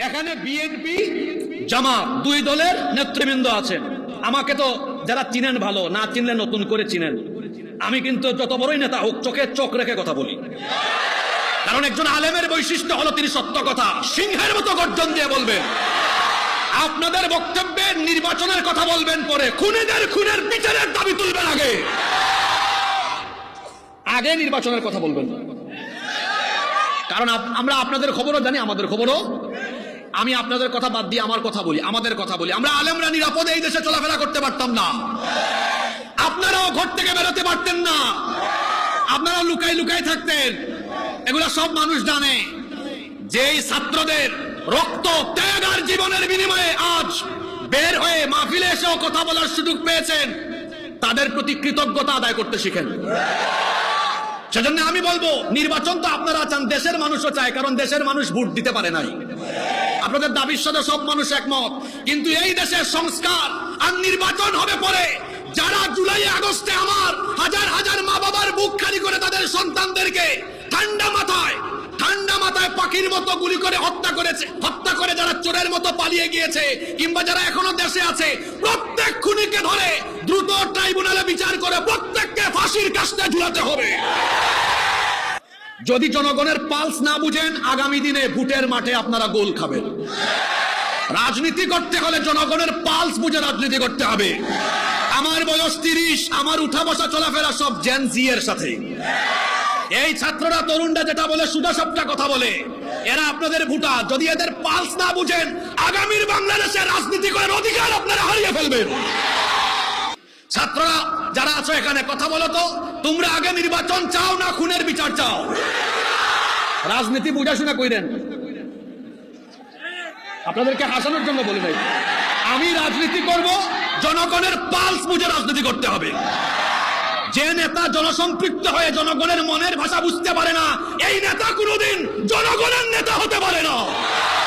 এখানে বিএনপি জামাত দুই দলের নেতৃবৃন্দ আছেন। আমাকে তো যারা চিনেন ভালো, না চিনলে নতুন করে চিনেন। আমি কিন্তু যত বড়ই নেতা হোক চোখে চোখ রেখে কথা বলি, কারণ একজন আলেমের বৈশিষ্ট্য হলো তিনি সত্য কথা সিংহের মতো গর্জন দিয়ে বলবেন। আপনাদের বক্তব্যে নির্বাচনের কথা বলবেন পরে, খুনের বিচারের দাবি তুলবেন আগে নির্বাচনের কথা বলবেন, কারণ আমরা আপনাদের খবরও জানি, আমাদের খবরও। আমি আপনাদের কথা বাদ দিয়ে আমার কথা বলি, আমাদের কথা বলি। আমরা আলেমরা নিরাপদে এই দেশে চলাফেরা করতে পারতাম না, আপনারাও ঘর থেকে বেরোতে পারতেন না, আপনারা লুকাই লুকাই থাকতেন। এগুলা সব মানুষ জানে। যেই ছাত্রদের রক্ত ত্যাগ আর জীবনের বিনিময়ে আজ বের হয়ে মাহফিলে এসেও কথা বলার সুযোগ পেয়েছেন, তাদের প্রতি কৃতজ্ঞতা আদায় করতে শিখেন। সেজন্য আমি বলবো, নির্বাচন তো আপনারা চান, দেশের মানুষও চায়, কারণ দেশের মানুষ ভোট দিতে পারে নাই। আপনাদের দাবির সাথে সব মানুষ একমত, কিন্তু এই দেশের সংস্কার আর নির্বাচন হবে পরে। যারা জুলাই আগস্টে আমার হাজার হাজার মা বাবার বুক খালি করে তাদের সন্তানদেরকে ঠান্ডা মাথায় পাখির মতো গুলি করে হত্যা করে যারা চোরের মতো পালিয়ে গিয়েছে, কিংবা যারা এখনো দেশে আছে, প্রত্যেক খুনিকে ধরে দ্রুত ট্রাইব্যুনালে বিচার করে প্রত্যেককে ফাঁসির কাস্তে ঝুলাতে হবে। যদি জনগণের পালস না বুঝেন, আগামী দিনে ভোটের মাঠে আপনারা গোল খাবেন। রাজনীতি করতে হলে জনগণের পালস বুঝে রাজনীতি করতে হবে। আমার বয়স 30, আমার উঠা বসা চলাফেরা সব জেন জি এর সাথে। এই ছাত্ররা তরুণরা যেটা বলে সুদা সবটা কথা বলে, এরা আপনাদের ভোটার। যদি এদের পালস না বুঝেন, আগামীর বাংলাদেশে রাজনীতি করার অধিকার আপনারা হারিয়ে ফেলবেন। ছাত্ররা যারা আছো এখানে, কথা বলো তো, তোমরা আগে নির্বাচন চাও না খুনের বিচার চাও? রাজনীতি বুঝাশোনা কইরেন, আপনাদেরকে হাসানোর জন্য বলি নাই। আমি রাজনীতি করব, জনগণের পালস বুঝে রাজনীতি করতে হবে। যে নেতা জনসম্পৃক্ত হয়ে জনগণের মনের ভাষা বুঝতে পারে না, এই নেতা কোনোদিন জনগণের নেতা হতে পারে না।